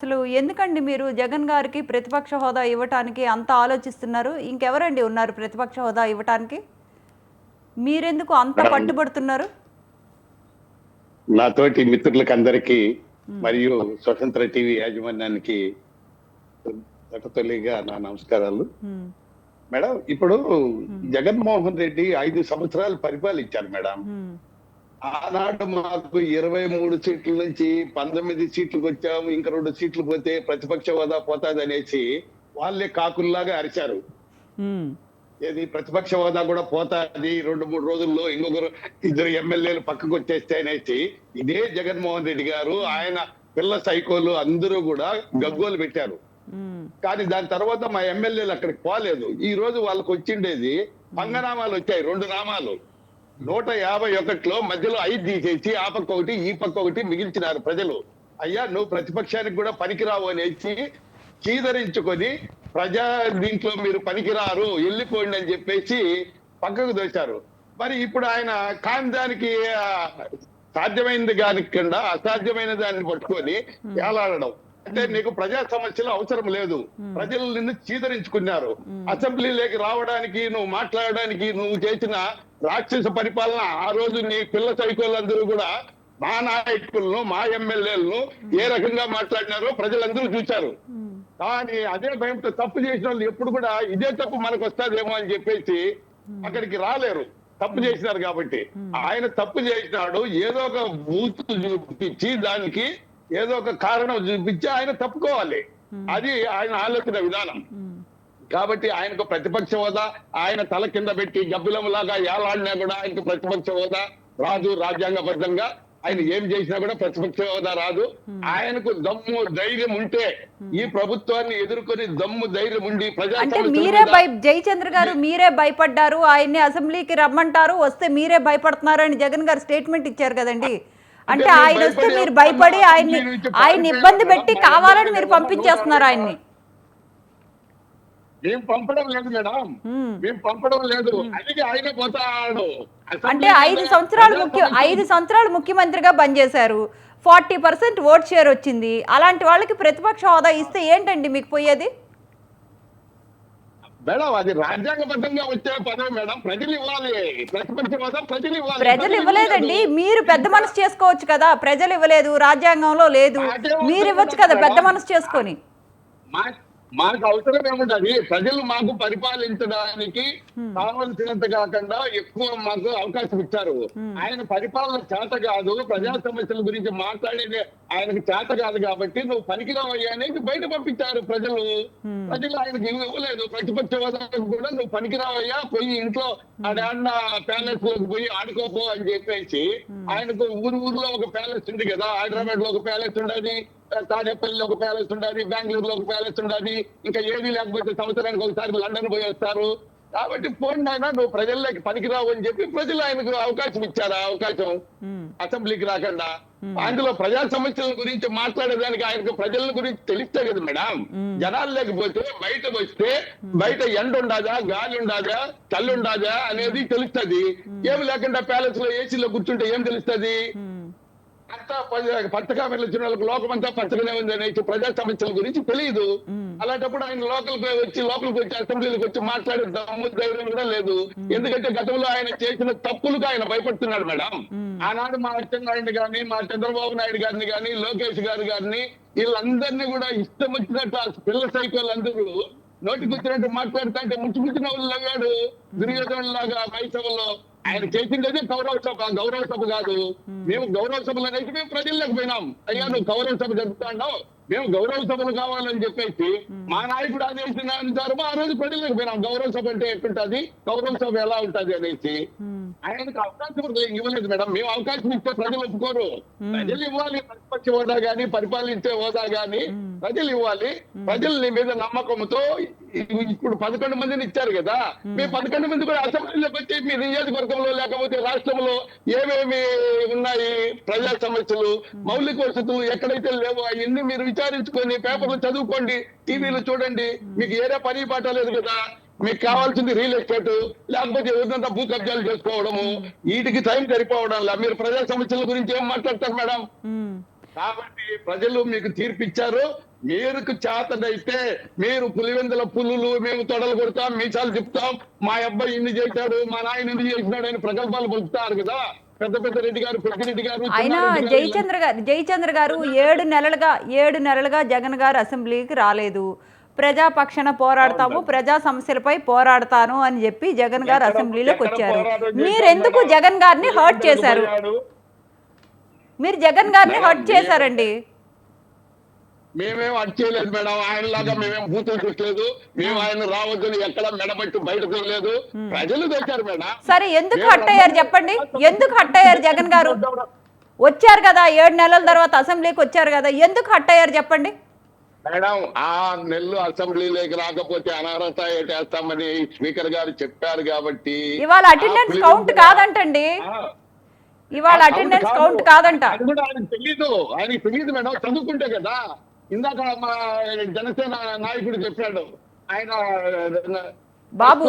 అసలు ఎందుకండి మీరు జగన్ గారికి ప్రతిపక్ష హోదా ఇవ్వటానికి అంత ఆలోచిస్తున్నారు? ఇంకెవరండి ఉన్నారు ప్రతిపక్ష హోదా ఇవ్వటానికి? మీరెందుకు అంత మేడం, పట్టుబడుతున్నారు? నాతోటి మిత్రులకు అందరికీ హ్మ్. మరియు స్వతంత్ర టీవీ యాజమాన్యానికి తొలిగా నా నమస్కారాలు. హ్మ్. మేడం, ఇప్పుడు హ్మ్. జగన్మోహన్ రెడ్డి 5 సంవత్సరాలు పరిపాలించారు మేడం. హ్మ్. ఆనాడు మాకు 23 సీట్ల నుంచి 19 సీట్లకు వచ్చాము. ఇంకా 2 సీట్లు పోతే ప్రతిపక్ష హోదా పోతాదనేసి వాళ్ళే కాకుల్లాగా అరిచారు. హ్మ్. ఏది ప్రతిపక్ష హోదా కూడా పోతాది 2-3 రోజుల్లో, ఇంకొకరు 2 ఎమ్మెల్యేలు పక్కకు వచ్చేస్తే అనేసి ఇదే జగన్మోహన్ రెడ్డి గారు ఆయన పిల్ల సైకోలు అందరూ కూడా గగ్గోలు పెట్టారు. హ్మ్. కానీ దాని తర్వాత మా ఎమ్మెల్యేలు అక్కడికి పోలేదు. ఈ రోజు వాళ్ళకి వచ్చిండేది పంగనామాలు వచ్చాయి, 2 నామాలు. 151లో మధ్యలో 5 తీసేసి ఆ పక్క ఒకటి ఈ పక్క ఒకటి మిగిల్చినారు ప్రజలు. అయ్యా, నువ్వు ప్రతిపక్షానికి కూడా పనికిరావు అనేసి చీదరించుకొని ప్రజా దీంట్లో మీరు పనికిరారు, వెళ్ళిపోండి అని చెప్పేసి పక్కకు దోశారు. మరి ఇప్పుడు ఆయన కాని దానికి సాధ్యమైనది కానికుండా అసాధ్యమైన దాన్ని పట్టుకొని ఏలాడడం అంటే నీకు ప్రజా సమస్యలు అవసరం లేదు, ప్రజలు నిన్ను చీదరించుకున్నారు. అసెంబ్లీలోకి రావడానికి, నువ్వు మాట్లాడడానికి నువ్వు చేసిన రాక్షస పరిపాలన ఆ రోజు నీ పిల్ల సైకోలందరూ కూడా మా నాయకులను, మా ఎమ్మెల్యేలను ఏ రకంగా మాట్లాడినారో ప్రజలందరూ చూశారు. కానీ అదే భయంతో తప్పు చేసిన వాళ్ళు ఎప్పుడు కూడా ఇదే తప్పు మనకు వస్తాదేమో అని చెప్పేసి అక్కడికి రాలేరు, తప్పు చేసినారు కాబట్టి. ఆయన తప్పు చేసినాడు, ఏదో ఒక బూత్ చూపించి దానికి ఏదో ఒక కారణం చూపించి ఆయన తప్పుకోవాలి. అది ఆయన ఆలోచన విధానం. కాబట్టి ఆయనకు ప్రతిపక్ష హోదా ఆయన తల కింద పెట్టి గబ్బిలంలాగా ఏలాడినా కూడా ఆయనకు ప్రతిపక్ష హోదా రాదు. రాజ్యాంగబద్ధంగా ఆయన ఏం చేసినా కూడా ప్రతిపక్ష హోదా రాదు. ఆయనకు దమ్ము ధైర్యం ఉంటే ఈ ప్రభుత్వాన్ని ఎదుర్కొని దమ్ము ధైర్యం ఉండి ప్రజా అంటే మీరే జయచంద్ర గారు మీరే భయపడ్డారు, ఆయన్ని అసెంబ్లీకి రమ్మంటారు, వస్తే మీరే భయపడుతున్నారు అని జగన్ గారు స్టేట్మెంట్ ఇచ్చారు కదండి. అంటే ఆయన వస్తే మీరు భయపడి ఆయన్ని ఇబ్బంది పెట్టి కావాలని మీరు పంపించేస్తున్నారు ఆయన్ని. మేము పంపడం లేదు మేడం, మేము పంపడం లేదు. అందుకే ఆయన పోతాడు. అంటే 5 సంవత్సరాలు ముఖ్యమంత్రిగా పనిచేశారు, 40% ఓట్ షేర్ వచ్చింది. అలాంటి వాళ్ళకి ప్రతిపక్ష హోదా ఇస్తే ఏంటండి మీకు పోయేది? మేడం, అది రాజ్యాంగబద్ధంగా వచ్చే పదవి మేడం. ప్రజలు ఇవ్వాలి, ప్రతిపక్ష హోదా ప్రజలు ఇవ్వాలి. ప్రజలు ఇవ్వలేదండి, మీరు పెద్ద మనసు చేసుకోవచ్చు కదా. ప్రజలు ఇవ్వలేదు, రాజ్యాంగంలో లేదు, మీరు ఇవ్వచ్చు కదా పెద్ద మనసు చేసుకొని. మాకు అవసరం ఏముంటది? ప్రజలు మాకు పరిపాలించడానికి కావలసినంత కాకుండా ఎక్కువ మాకు అవకాశం ఇచ్చారు. ఆయన పరిపాలన చేత కాదు, ప్రజా సమస్యల గురించి మాట్లాడేది ఆయనకు చేత కాదు కాబట్టి నువ్వు పనికిరావయ్యా అనేది బయట పంపించారు ప్రజలు. ప్రజలు ఆయనకు ఇవ్వలేదు. ప్రతిపక్ష హోదాకు కూడా నువ్వు పనికిరావయ్యా, పోయి ఇంట్లో ఆడాన్న ప్యాలెస్ లోకి పోయి ఆడుకోపో అని చెప్పేసి ఆయనకు ఊర్లో ఒక ప్యాలెస్ ఉంది కదా, హైదరాబాద్ లో ఒక ప్యాలెస్ ఉండదు, తాడేపల్లిలో ఒక ప్యాలెస్ ఉండాలి, బెంగళూరులో ఒక ప్యాలెస్ ఉండాలి, ఇంకా ఏది లేకపోతే సంవత్సరానికి ఒకసారి లండన్ పోయి వస్తారు. కాబట్టి పోండి ఆయన, నువ్వు ప్రజల్లోకి పనికిరావు అని చెప్పి ప్రజలు ఆయనకు అవకాశం ఇచ్చారు. అవకాశం అసెంబ్లీకి రాకుండా అందులో ప్రజా సమస్యల గురించి మాట్లాడేదానికి ఆయనకు ప్రజల గురించి తెలిస్తే కదా మేడం. జనాలు లేకపోతే బయటకు వస్తే బయట ఎండ ఉండాదా, గాలి ఉండాదా, చల్లి ఉండాదా అనేది తెలుస్తుంది. ఏమి లేకుండా ప్యాలెస్ లో ఏసీలో కూర్చుంటే ఏం తెలుస్తుంది? అంతా పచ్చగా వెళ్ళొచ్చిన వాళ్ళకి లోకమంతా పచ్చగానే ఉంది అనేసి ప్రజా సమస్యల గురించి తెలియదు. అలాంటప్పుడు ఆయన లోపలికి వచ్చి అసెంబ్లీకి వచ్చి మాట్లాడే దమ్ము ధైర్యం కూడా లేదు. ఎందుకంటే గతంలో ఆయన చేసిన తప్పులకు ఆయన భయపడుతున్నాడు మేడం. ఆనాడు మా అచ్చెన్నాయుడు గాని, మా చంద్రబాబు నాయుడు గారిని గాని, లోకేష్ గారిని వీళ్ళందరినీ కూడా ఇష్టం వచ్చినట్టు ఆ పిల్ల సైకోళ్ళందరూ నోటికి వచ్చినట్టు మాట్లాడుతా అంటే ముచ్చుముచ్చిన వాళ్ళు అయ్యాడు. దుర్యోధను లాగా వైసభలో ఆయన చేసిందే గౌరవ సభ కాదు. మేము గౌరవ సభలు అనేది మేము ప్రజల్లోకి పోయినాం. అయ్యా, నువ్వు గౌరవ సభ జరుపుతాండావు, మేము గౌరవ సభలు కావాలని చెప్పేసి మా నాయకుడు ఆదేశించారు. ఆ రోజు ప్రజల్లోకి పోయినాం. గౌరవ సభ అంటే ఎట్టుంటది, గౌరవ సభ ఎలా ఉంటది అనేసి ఆయనకు అవకాశం ఇవ్వలేదు మేడం. మేము అవకాశం ఇస్తే ప్రజలు ఒప్పుకోరు. ప్రజలు ఇవ్వాలి, ప్రతిపక్ష హోదా గాని, పరిపాలించే హోదా గాని ప్రజలు ఇవ్వాలి. ప్రజలు మీద నమ్మకంతో ఇప్పుడు 11 మందిని ఇచ్చారు కదా, మేము 11 మంది కూడా అసెంబ్లీలోకి వచ్చి మీ నియోజకవర్గంలో లేకపోతే రాష్ట్రంలో ఏమేమి ఉన్నాయి ప్రజా సమస్యలు, మౌలిక వసతులు ఎక్కడైతే లేవో అవన్నీ మీరు విచారించుకొని పేపర్లు చదువుకోండి, టీవీలు చూడండి. మీకు ఏరే పని పాట లేదు కదా. మీకు కావాల్సింది రియల్ ఎస్టేట్, లేకపోతే ఎవరినంతా భూ కబ్జాలు చేసుకోవడము, వీటికి టైం సరిపోవడం. మీరు ప్రజా సమస్యల గురించి ఏం మాట్లాడతారు మేడం? కాబట్టి ప్రజలు మీకు తీర్పిచ్చారు. మీరుకు చేతనైతే మీరు పులివెందుల పులులు మేము తొడలు కొడతాం మీసాలు చెప్తాం మా అబ్బాయి ఇన్ని చేశాడు మా నాయన ఇన్ని చేసినాడు అని ప్రగల్భాలు పలుకుతారు కదా పెద్ద పెద్ద రెడ్డి గారు పెద్దిరెడ్డి గారు అయినా జయచంద్ర గారు 7 నెలలుగా జగన్ గారు అసెంబ్లీకి రాలేదు. ప్రజాపక్షాన పోరాడతాము, ప్రజా సమస్యలపై పోరాడతాను అని చెప్పి జగన్ గారు అసెంబ్లీలోకి వచ్చారు. మీరెందుకు జగన్ గారిని హర్ట్ చేశారు? మీరు జగన్ గారిని హర్ట్ చేశారండి. మేమేం అట్ చేయలేదు మేడం, ఆయనలాగా మేమేం బూతులు చూడలేదు, మేము ఆయన రావద్దని ఎక్కడ మెడబట్టి బయటకు లేదు, ప్రజలు తెచ్చారు మేడం. సరే ఎందుకు హర్ట్ అయ్యారు చెప్పండి, ఎందుకు హర్ట్ అయ్యారు జగన్ గారు? వచ్చారు కదా 7 నెలల తర్వాత అసెంబ్లీకి వచ్చారు కదా, ఎందుకు హర్ట్ అయ్యారు చెప్పండి మేడం? 6 నెలలు అసెంబ్లీలోకి రాకపోతే అనర్హత వేస్తామని స్పీకర్ గారు చెప్పారు కాబట్టి ఇవాళ అటెండెన్స్ కౌంట్ కాదంటండి, ఇవాళ అటెండెన్స్ కౌంట్ కాదంట. అది కూడా ఆయనకు తెలియదు మేడం, చదువుకుంటే కదా. ఇందాక మా జనసేన నాయకుడు చెప్పాడు, ఆయన బాబు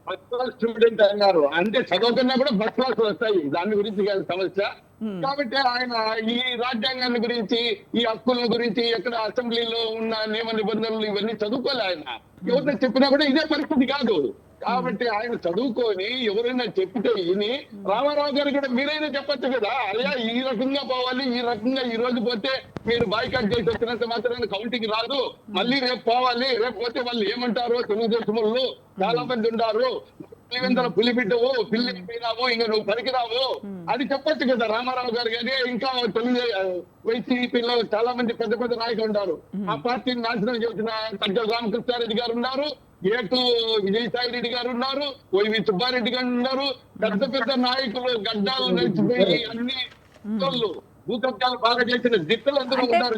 ఫస్ట్ క్లాస్ స్టూడెంట్ అన్నారు, అంటే చదవకన్నా కూడా ఫస్ట్ క్లాస్ వస్తాయి, దాని గురించి కాదు సమస్య. కాబట్టి ఆయన ఈ రాజ్యాంగాన్ని గురించి ఈ హక్కుల గురించి ఎక్కడ అసెంబ్లీలో ఉన్న నియమ నిబంధనలు ఇవన్నీ చదువుకోలే ఆయన. ఎవరైనా చెప్పినా కూడా ఇదే పరిస్థితి కాదు. కాబట్టి ఆయన చదువుకొని ఎవరైనా చెప్తే విని రామారావు గారు కూడా మీరైనా చెప్పొచ్చు కదా, అయ్యా ఈ రకంగా పోవాలి, ఈ రకంగా ఈ రోజు పోతే మీరు బాయ్కాట్ చేసి వచ్చినంత మాత్రాన్ని కౌంటింగ్ రాదు, మళ్ళీ రేపు పోవాలి, రేపు పోతే వాళ్ళు ఏమంటారో తెలుగుదేశం వాళ్ళు చాలా మంది ఉన్నారు, పులివెందుల పులిబిడ్డవు పిల్లి పోయినావు ఇంకా నువ్వు పనికిరావు అది చెప్పొచ్చు కదా రామారావు గారు. కానీ ఇంకా తెలుగు వైసీపీలో చాలా మంది పెద్ద పెద్ద నాయకులు ఉన్నారు, ఆ పార్టీని నాశనం చేసిన సజ్జల రామకృష్ణారెడ్డి గారు ఉన్నారు, ఏటు విజయసాయి రెడ్డి గారు ఉన్నారు, వైవి సుబ్బారెడ్డి గారు ఉన్నారు, పెద్ద పెద్ద నాయకులు గడ్డాలు నడిచిపోయి అన్ని భూకబ్జాలు బాగా చేసిన దిట్టలు అందరూ ఉన్నారు.